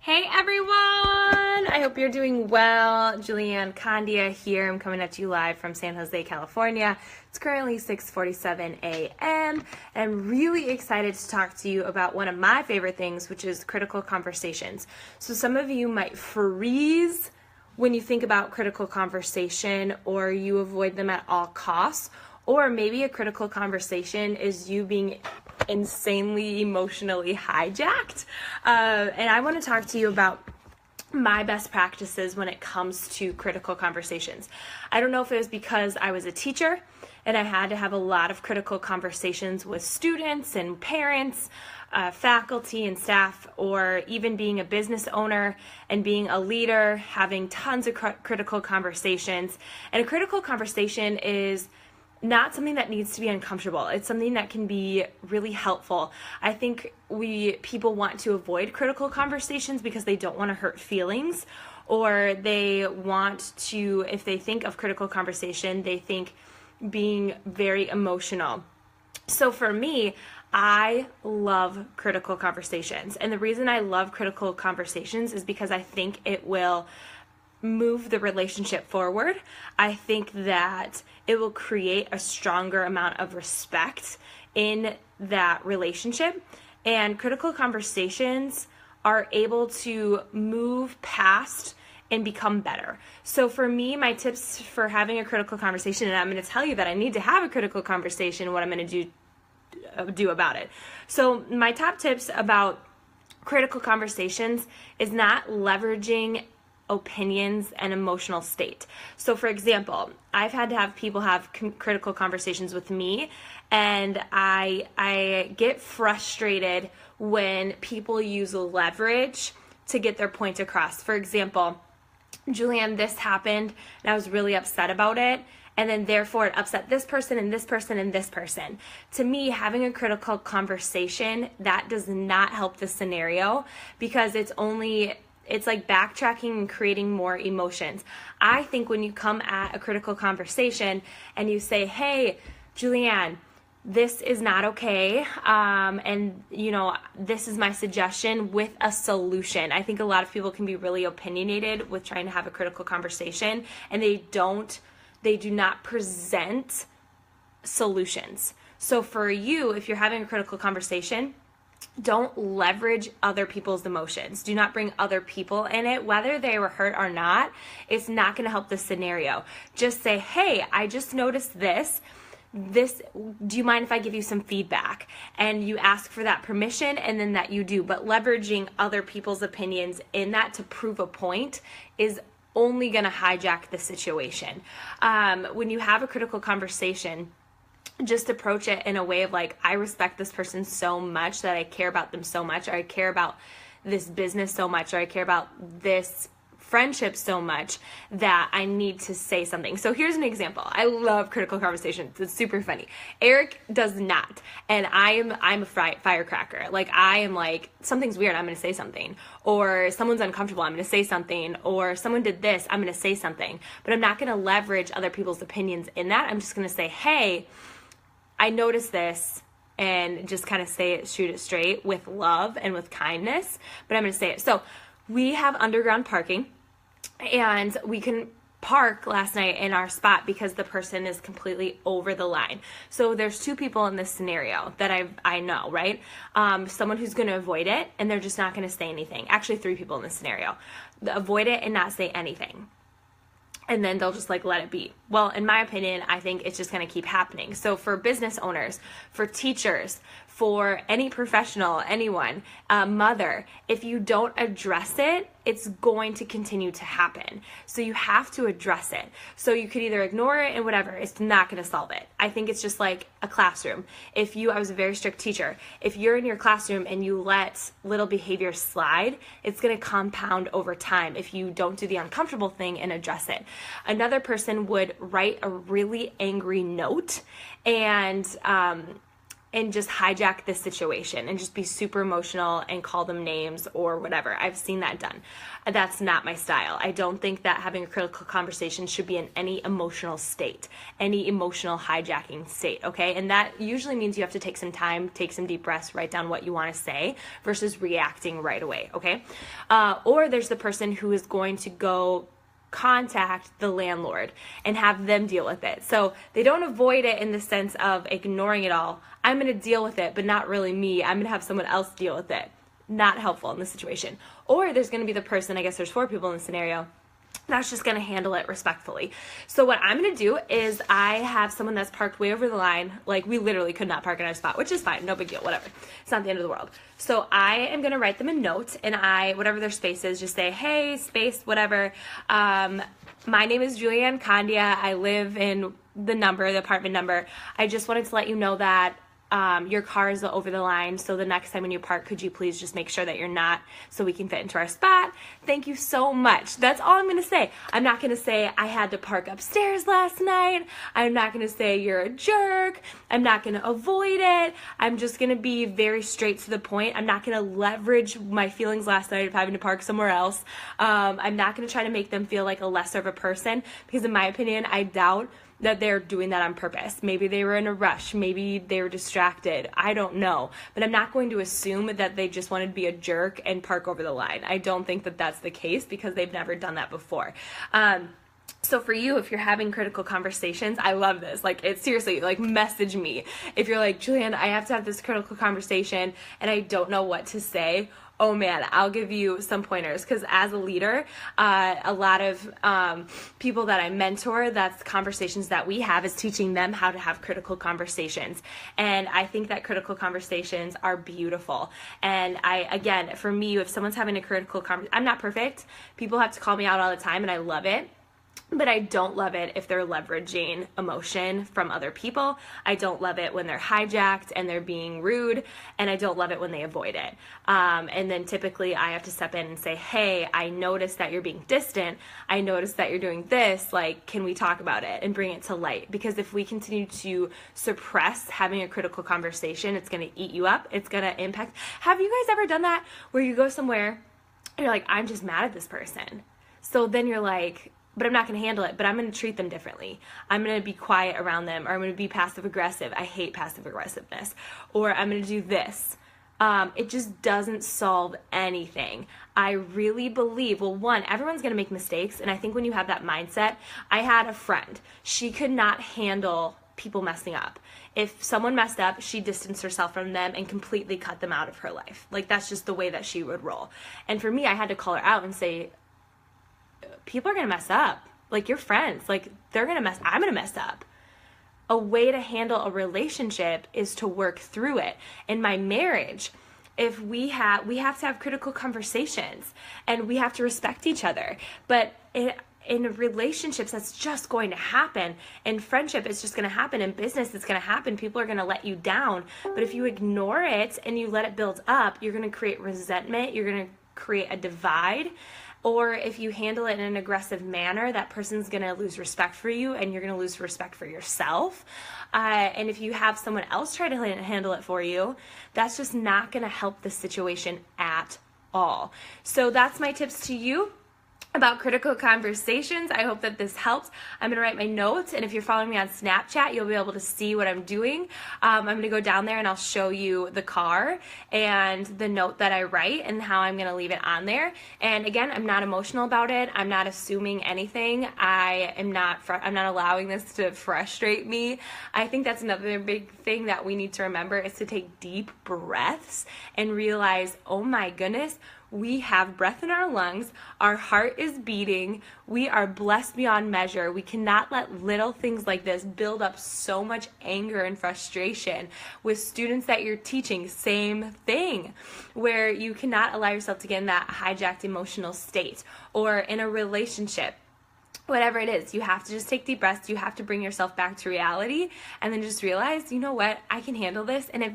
Hey everyone! I hope you're doing well. Julianne Condia here. I'm coming at you live from San Jose, California. It's currently 6:47 a.m. and I'm really excited to talk to you about one of my favorite things, which is critical conversations. So some of you might freeze when you think about critical conversation, or you avoid them at all costs, or maybe a critical conversation is you being insanely emotionally hijacked. And I want to talk to you about my best practices when it comes to critical conversations. I don't know if it was because I was a teacher and I had to have a lot of critical conversations with students and parents, faculty and staff, or even being a business owner and being a leader, having tons of critical conversations. And a critical conversation is not something that needs to be uncomfortable. It's something that can be really helpful. I think people want to avoid critical conversations because they don't want to hurt feelings, or they want to, if they think of critical conversation, they think being very emotional. So for me, I love critical conversations. And the reason I love critical conversations is because I think it will move the relationship forward. I think that it will create a stronger amount of respect in that relationship. And critical conversations are able to move past and become better. So for me, my tips for having a critical conversation, and I'm going to tell you that I need to have a critical conversation, what I'm going to do about it. So my top tips about critical conversations is not leveraging opinions and emotional state. So for example, I've had to have people have critical conversations with me, and I get frustrated when people use leverage to get their point across. For example, Julianne, this happened and I was really upset about it, and then therefore it upset this person and this person and this person. To me, having a critical conversation, that does not help the scenario, because it's like backtracking and creating more emotions. I think when you come at a critical conversation and you say, hey, Julianne, this is not okay, and this is my suggestion with a solution. I think a lot of people can be really opinionated with trying to have a critical conversation, and they do not present solutions. So for you, if you're having a critical conversation, don't leverage other people's emotions. Do not bring other people in it, whether they were hurt or not. It's not going to help the scenario. Just say, hey, I just noticed this, do you mind if I give you some feedback? And you ask for that permission, and then that you do. But leveraging other people's opinions in that to prove a point is only going to hijack the situation. When you have a critical conversation, just approach it in a way of like, I respect this person so much that I care about them so much, or I care about this business so much, or I care about this friendship so much that I need to say something. So here's an example. I love critical conversations. It's super funny. Eric does not. And I'm a firecracker. Like, I am like, something's weird, I'm going to say something. Or someone's uncomfortable, I'm going to say something. Or someone did this, I'm going to say something. But I'm not going to leverage other people's opinions in that. I'm just going to say, hey, I noticed this, and just kind of shoot it straight with love and with kindness, but I'm going to say it. So we have underground parking, and we can park last night in our spot because the person is completely over the line. So there's two people in this scenario that I know, right? Someone who's going to avoid it, and they're just not going to say anything. Actually, three people in this scenario. Avoid it and not say anything. And then they'll just like let it be. Well, in my opinion, I think it's just going to keep happening. So for business owners, for teachers, for any professional, anyone, mother, if you don't address it, it's going to continue to happen. So you have to address it. So you could either ignore it and whatever, it's not going to solve it. I think it's just like a classroom. I was a very strict teacher. If you're in your classroom and you let little behaviors slide, it's going to compound over time if you don't do the uncomfortable thing and address it. Another person would write a really angry note and and just hijack this situation and just be super emotional and call them names or whatever. I've seen that done. That's not my style. I don't think that having a critical conversation should be in any emotional state, any emotional hijacking state, okay? And that usually means you have to take some time, take some deep breaths, write down what you want to say versus reacting right away, okay? Or there's the person who is going to go contact the landlord and have them deal with it. So they don't avoid it in the sense of ignoring it all. I'm going to deal with it, but not really me. I'm going to have someone else deal with it. Not helpful in this situation. Or there's going to be the person, I guess there's 4 people in the scenario, that's just going to handle it respectfully. So what I'm going to do is I have someone that's parked way over the line. Like, we literally could not park in our spot, which is fine. No big deal. Whatever. It's not the end of the world. So I am going to write them a note, and whatever their space is, just say, hey, space, whatever. My name is Julianne Candia. I live in the apartment number. I just wanted to let you know that your car is over the line, so the next time when you park, could you please just make sure that you're not, so we can fit into our spot. Thank you so much. That's all I'm going to say. I'm not going to say I had to park upstairs last night. I'm not going to say you're a jerk. I'm not going to avoid it. I'm just going to be very straight to the point. I'm not going to leverage my feelings last night of having to park somewhere else. I'm not going to try to make them feel like a lesser of a person, because in my opinion, I doubt that they're doing that on purpose. Maybe they were in a rush. Maybe they were distracted. I don't know. But I'm not going to assume that they just wanted to be a jerk and park over the line. I don't think that that's the case, because they've never done that before. So for you, if you're having critical conversations, I love this. Like, it's seriously, like, message me. If you're like, Julianne, I have to have this critical conversation and I don't know what to say. Oh man, I'll give you some pointers, because as a leader, a lot of people that I mentor, that's conversations that we have, is teaching them how to have critical conversations. And I think that critical conversations are beautiful. And again, for me, if someone's having a critical conversation, I'm not perfect. People have to call me out all the time, and I love it. But I don't love it if they're leveraging emotion from other people. I don't love it when they're hijacked and they're being rude, and I don't love it when they avoid it. And then typically I have to step in and say, hey, I noticed that you're being distant. I noticed that you're doing this. Like, can we talk about it and bring it to light? Because if we continue to suppress having a critical conversation, it's going to eat you up. It's going to impact. Have you guys ever done that, where you go somewhere and you're like, I'm just mad at this person? So then you're like, but I'm not going to handle it, but I'm going to treat them differently. I'm going to be quiet around them, or I'm going to be passive aggressive. I hate passive aggressiveness. Or I'm going to do this. It just doesn't solve anything. I really believe, well, one, everyone's going to make mistakes. And I think when you have that mindset, I had a friend. She could not handle people messing up. If someone messed up, she distanced herself from them and completely cut them out of her life. Like, that's just the way that she would roll. And for me, I had to call her out and say, people are going to mess up. Like, you're friends. Like, I'm going to mess up. A way to handle a relationship is to work through it. In my marriage, if we have to have critical conversations, and we have to respect each other. But in relationships, that's just going to happen. In friendship, it's just going to happen. In business, it's going to happen. People are going to let you down. But if you ignore it and you let it build up, you're going to create resentment. You're going to create a divide. Or if you handle it in an aggressive manner, that person's going to lose respect for you, and you're going to lose respect for yourself. And if you have someone else try to handle it for you, that's just not going to help the situation at all. So that's my tips to you about critical conversations. I hope that this helps. I'm going to write my notes, and if you're following me on Snapchat, you'll be able to see what I'm doing. I'm going to go down there and I'll show you the car and the note that I write and how I'm going to leave it on there. And again, I'm not emotional about it. I'm not assuming anything. I'm not allowing this to frustrate me. I think that's another big thing that we need to remember, is to take deep breaths and realize, oh my goodness, we have breath in our lungs. Our heart is beating. We are blessed beyond measure. We cannot let little things like this build up so much anger and frustration. With students that you're teaching, same thing, where you cannot allow yourself to get in that hijacked emotional state. Or in a relationship, whatever it is, you have to just take deep breaths. You have to bring yourself back to reality and then just realize, you know what, I can handle this. And if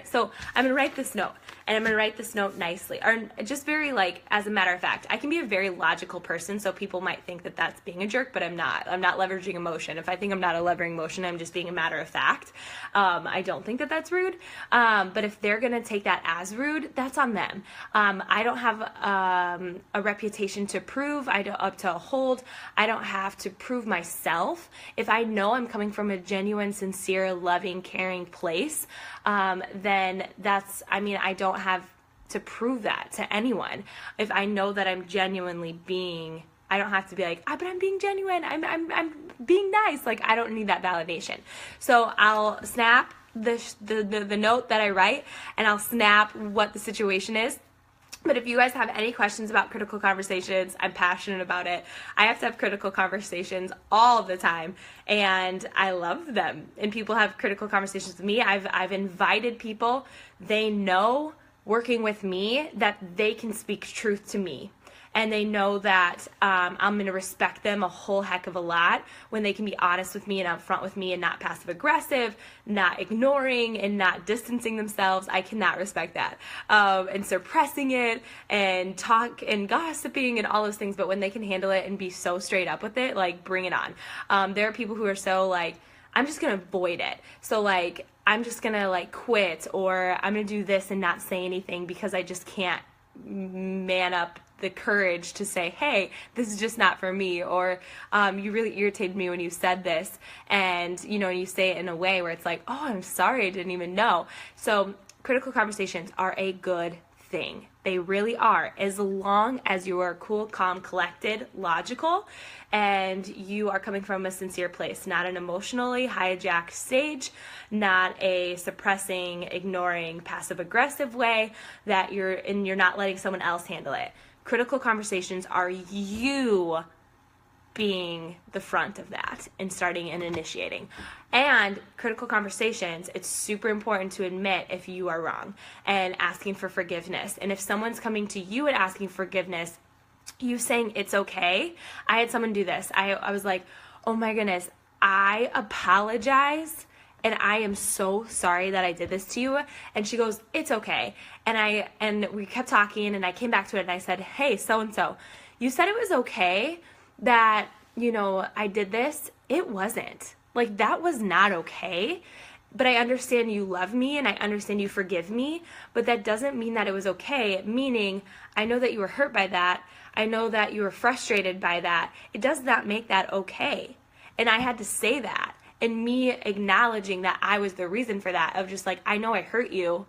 so I'm gonna write this note, and I'm gonna write this note nicely, or just very like, as a matter of fact, I can be a very logical person, so people might think that that's being a jerk, but I'm not leveraging emotion. If I think I'm not leveraging emotion, I'm just being a matter of fact. I don't think that that's rude, but if they're gonna take that as rude, that's on them. I don't have a reputation to prove, up to hold. I don't have to prove myself. If I know I'm coming from a genuine, sincere, loving, caring place, then I don't have to prove that to anyone. If I know that I'm genuinely being, I don't have to be like, but I'm being genuine. I'm being nice. Like, I don't need that validation. So I'll snap the note that I write, and I'll snap what the situation is. But if you guys have any questions about critical conversations, I'm passionate about it. I have to have critical conversations all the time, and I love them. And people have critical conversations with me. I've invited people, they know working with me that they can speak truth to me. And they know that I'm going to respect them a whole heck of a lot when they can be honest with me and upfront with me and not passive aggressive, not ignoring and not distancing themselves. I cannot respect that. And suppressing it and talk and gossiping and all those things. But when they can handle it and be so straight up with it, like, bring it on. There are people who are so like, I'm just going to avoid it. So like, I'm just going to like quit, or I'm going to do this and not say anything because I just can't man up the courage to say, hey, this is just not for me, or you really irritated me when you said this, and you say it in a way where it's like, oh, I'm sorry, I didn't even know. So critical conversations are a good thing. They really are, as long as you are cool, calm, collected, logical, and you are coming from a sincere place, not an emotionally hijacked stage, not a suppressing, ignoring, passive-aggressive way that you're not letting someone else handle it. Critical conversations are you being the front of that and starting and initiating. And critical conversations, it's super important to admit if you are wrong and asking for forgiveness. And if someone's coming to you and asking forgiveness, you saying it's okay. I had someone do this. I was like, oh my goodness, I apologize. And I am so sorry that I did this to you. And she goes, it's okay. And we kept talking, and I came back to it, and I said, hey, so-and-so, you said it was okay that, I did this. It wasn't. Like, that was not okay. But I understand you love me, and I understand you forgive me, but that doesn't mean that it was okay. Meaning, I know that you were hurt by that. I know that you were frustrated by that. It does not make that okay. And I had to say that. And me acknowledging that I was the reason for that, of just like, I know I hurt you,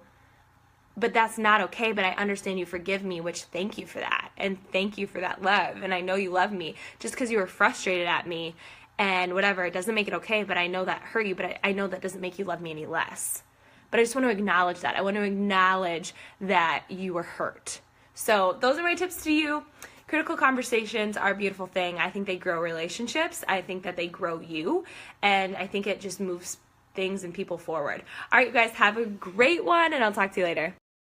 but that's not okay, but I understand you forgive me, which thank you for that. And thank you for that love. And I know you love me. Just because you were frustrated at me and whatever, it doesn't make it okay, but I know that hurt you, but I know that doesn't make you love me any less. But I just want to acknowledge that. I want to acknowledge that you were hurt. So those are my tips to you. Critical conversations are a beautiful thing. I think they grow relationships. I think that they grow you. And I think it just moves things and people forward. All right, you guys, have a great one, and I'll talk to you later.